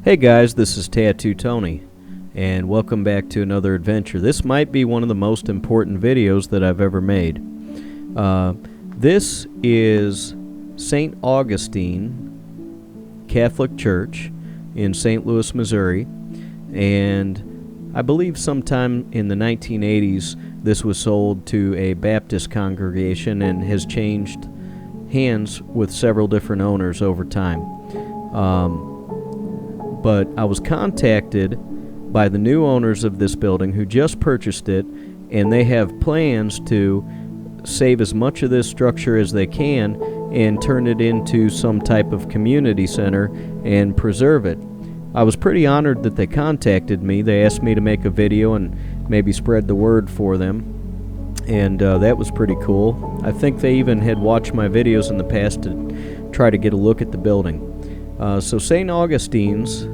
Hey guys, this is Tattoo Tony, and welcome back to another adventure. This might be one of the most important videos that I've ever made. This is St. Augustine Catholic Church in St. Louis, Missouri, and I believe sometime in the 1980s this was sold to a Baptist congregation and has changed hands with several different owners over time. But I was contacted by the new owners of this building who just purchased it, and they have plans to save as much of this structure as they can and turn it into some type of community center and preserve it. I was pretty honored that they contacted me. They asked me to make a video and maybe spread the word for them, and that was pretty cool. I think they even had watched my videos in the past to try to get a look at the building. So St. Augustine's,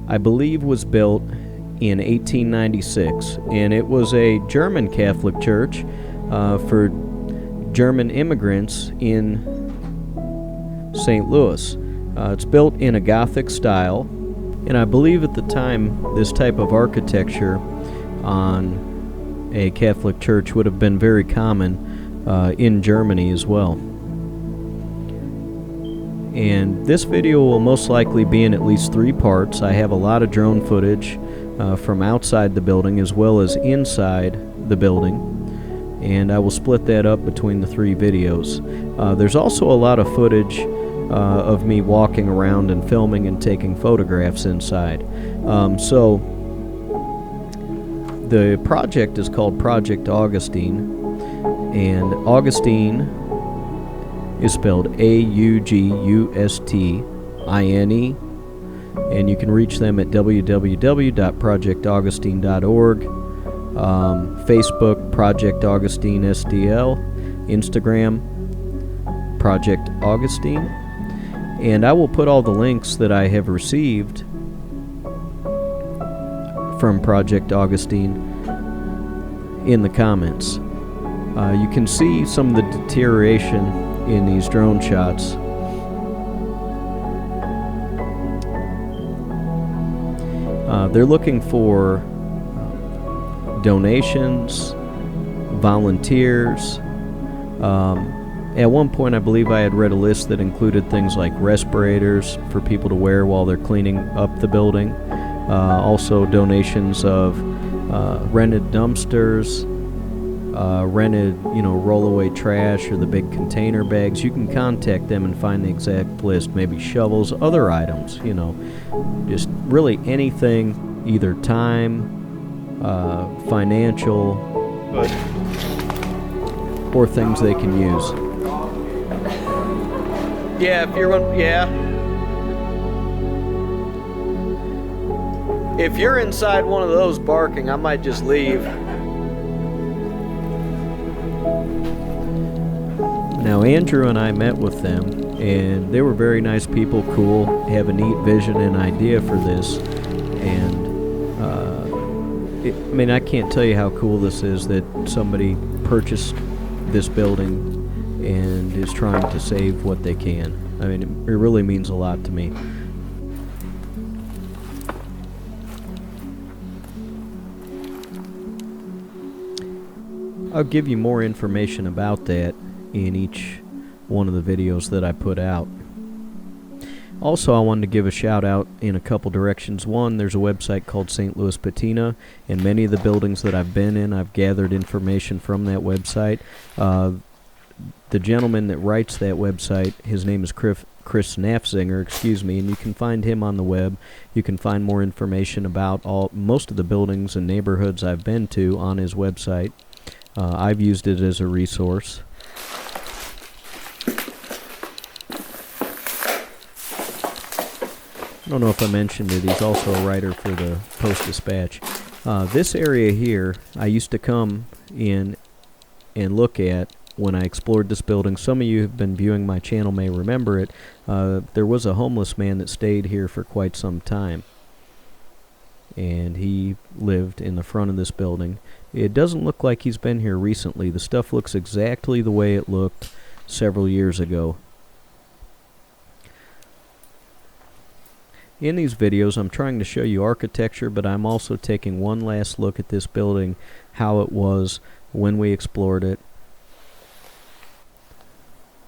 I believe, was built in 1896, and it was a German Catholic church for German immigrants in St. Louis. It's built in a Gothic style, and I believe at the time this type of architecture on a Catholic church would have been very common in Germany as well. And this video will most likely be in at least 3 parts. I have a lot of drone footage from outside the building as well as inside the building, and I will split that up between the 3 videos. There's also a lot of footage of me walking around and filming and taking photographs inside. So the project is called Project Augustine, and Augustine is spelled Augustine, and you can reach them at www.projectaugustine.org, Facebook Project Augustine SDL, Instagram Project Augustine, and I will put all the links that I have received from Project Augustine in the comments. You can see some of the deterioration in these drone shots. They're looking for donations, volunteers. At one point I believe I had read a list that included things like respirators for people to wear while they're cleaning up the building. Also donations of rented dumpsters, rented, roll-away trash or the big container bags. You can contact them and find the exact list. Maybe shovels, other items, just really anything, either time, financial, or things they can use. Yeah, if you're if you're inside one of those barking, I might just leave. Now, Andrew and I met with them, and they were very nice people, cool, have a neat vision and idea for this, and I can't tell you how cool this is that somebody purchased this building and is trying to save what they can. It really means a lot to me. I'll give you more information about that in each one of the videos that I put out. Also, I wanted to give a shout out in a couple directions. One, there's a website called St. Louis Patina, and many of the buildings that I've been in, I've gathered information from that website. The gentleman that writes that website, his name is Chris Snapsinger, and you can find him on the web. You can find more information about most of the buildings and neighborhoods I've been to on his website. I've used it as a resource. I don't know if I mentioned it, he's also a writer for the Post-Dispatch. This area here, I used to come in and look at when I explored this building. Some of you who have been viewing my channel may remember it. There was a homeless man that stayed here for quite some time, and he lived in the front of this building. It doesn't look like he's been here recently. The stuff looks exactly the way it looked several years ago. In these videos, I'm trying to show you architecture, but I'm also taking one last look at this building, how it was when we explored it,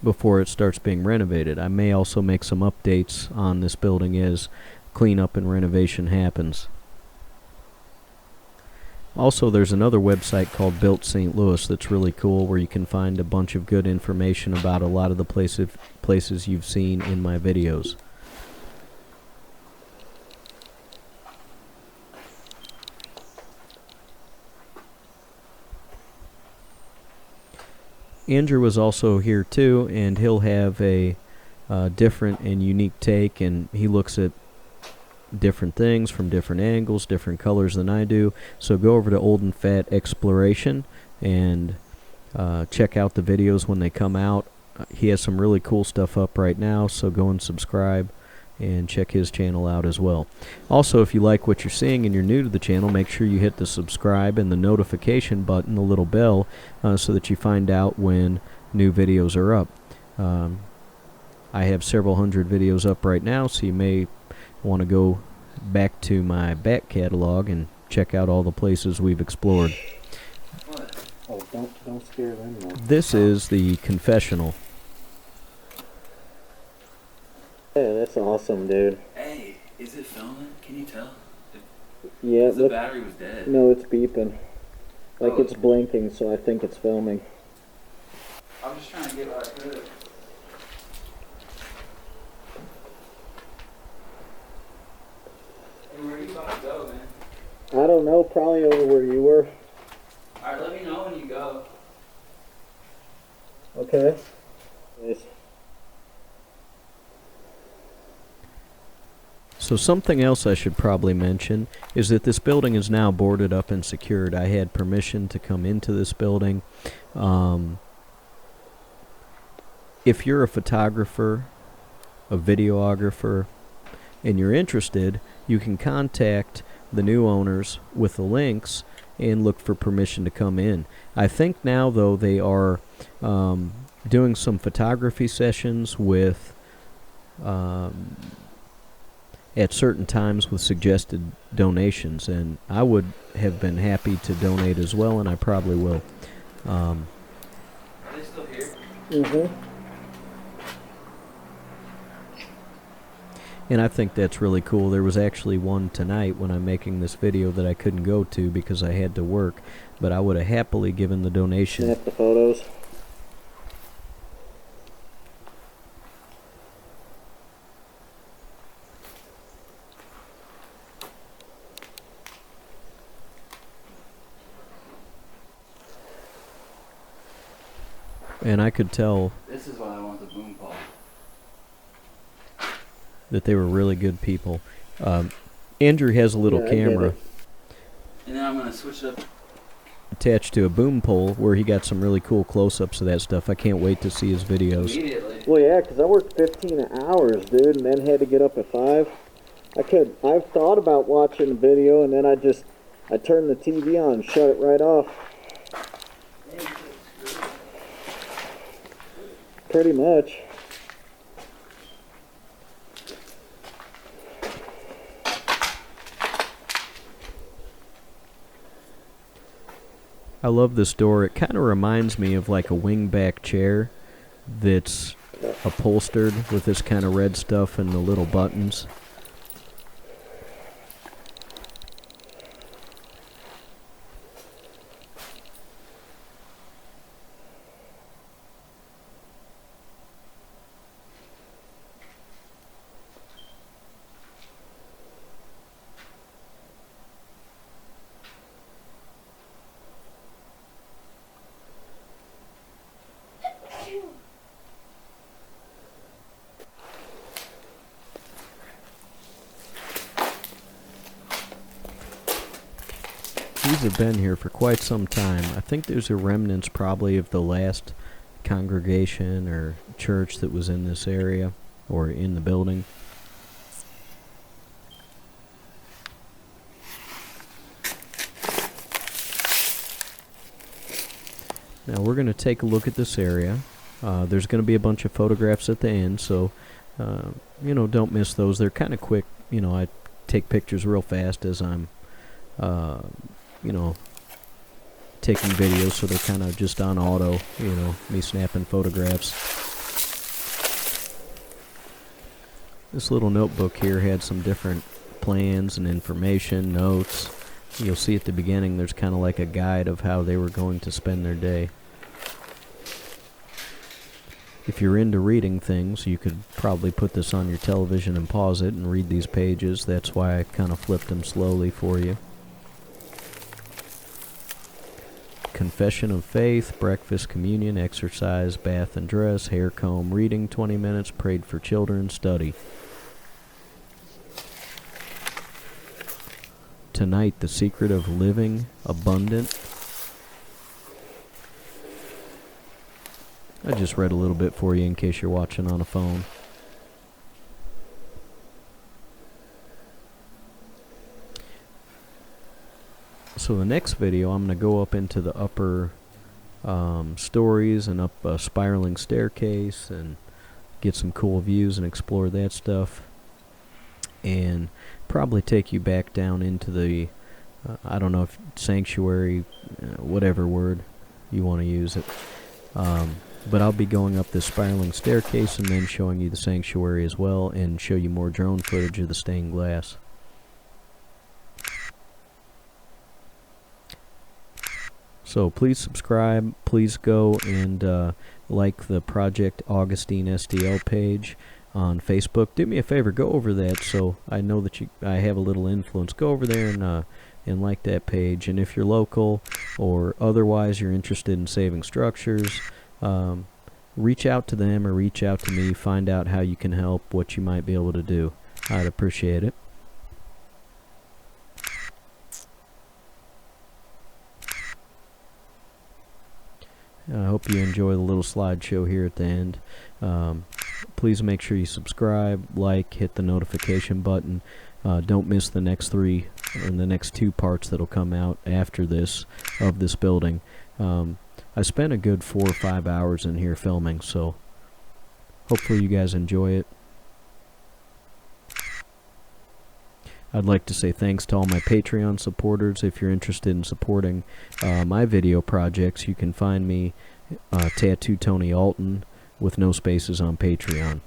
before it starts being renovated. I may also make some updates on this building as cleanup and renovation happens. Also, there's another website called Built St. Louis that's really cool, where you can find a bunch of good information about a lot of the places you've seen in my videos. Andrew was also here too, and he'll have a different and unique take, and he looks at different things from different angles, different colors than I do. So go over to Old and Fat Exploration and check out the videos when they come out. He has some really cool stuff up right now, so go and subscribe and check his channel out as well. Also, if you like what you're seeing and you're new to the channel, make sure you hit the subscribe and the notification button, the little bell, so that you find out when new videos are up. I have several hundred videos up right now, so you may want to go back to my back catalog and check out all the places we've explored. What? Oh, don't scare them though. This is the confessional. Yeah, that's awesome, dude. Hey, is it filming? Can you tell? Yeah, The battery was dead. no, it's beeping. Like Oh. it's blinking, so I think it's filming. I'm just trying to get what I could. Hey, where are you about to go, man? I don't know, probably over where you were. Alright, let me know when you go. Okay. Nice. So something else I should probably mention is that this building is now boarded up and secured. I had permission to come into this building. If you're a photographer, a videographer, and you're interested, you can contact the new owners with the links and look for permission to come in. I think now, though, they are doing some photography sessions with at certain times with suggested donations, and I would have been happy to donate as well, and I probably will. Are they still here? Mm-hmm. And I think that's really cool. There was actually one tonight when I'm making this video that I couldn't go to because I had to work, but I would have happily given the donation. Snap the photos. And I could tell This is why I want the boom pole. that they were really good people. Andrew has a little Yeah, I get camera it. And then I'm going to switch it up. attached to a boom pole where he got some really cool close-ups of that stuff. I can't wait to see his videos. Immediately. Well, yeah, 'cause I worked 15 hours, dude, and then had to get up at 5. I've thought about watching a video, and then I turned the TV on and shut it right off. Pretty much. I love this door. It kind of reminds me of like a wingback chair that's upholstered with this kind of red stuff and the little buttons. These have been here for quite some time. I think there's a remnants probably of the last congregation or church that was in this area or in the building. Now we're going to take a look at this area. There's going to be a bunch of photographs at the end, so you know, don't miss those. They're kind of quick you know, I take pictures real fast as I'm, you know, taking videos, so they're kind of just on auto, you know, me snapping photographs. This little notebook here had some different plans and information, notes. You'll see at the beginning there's kind of like a guide of how they were going to spend their day. If you're into reading things, you could probably put this on your television and pause it and read these pages. That's why I kind of flipped them slowly for you. Confession of faith, breakfast, communion, exercise, bath and dress, hair comb, reading 20 minutes, prayed for children, study. Tonight, the secret of living abundant. I just read a little bit for you in case you're watching on a phone. So the next video, I'm going to go up into the upper stories and up a spiraling staircase and get some cool views and explore that stuff. And probably take you back down into the, I don't know if sanctuary, whatever word you want to use it. But I'll be going up this spiraling staircase and then showing you the sanctuary as well, and show you more drone footage of the stained glass. So please subscribe, please go and like the Project Augustine STL page on Facebook. Do me a favor, go over that so I know that I have a little influence. Go over there and like that page. And if you're local or otherwise you're interested in saving structures, reach out to them or reach out to me, find out how you can help, what you might be able to do. I'd appreciate it. I hope you enjoy the little slideshow here at the end. Please make sure you subscribe, like, hit the notification button. Don't miss the next 3 and the next 2 parts that'll come out after this of this building. I spent a good 4 or 5 hours in here filming, so hopefully you guys enjoy it. I'd like to say thanks to all my Patreon supporters. If you're interested in supporting my video projects, you can find me TattooTonyAlton with no spaces on Patreon.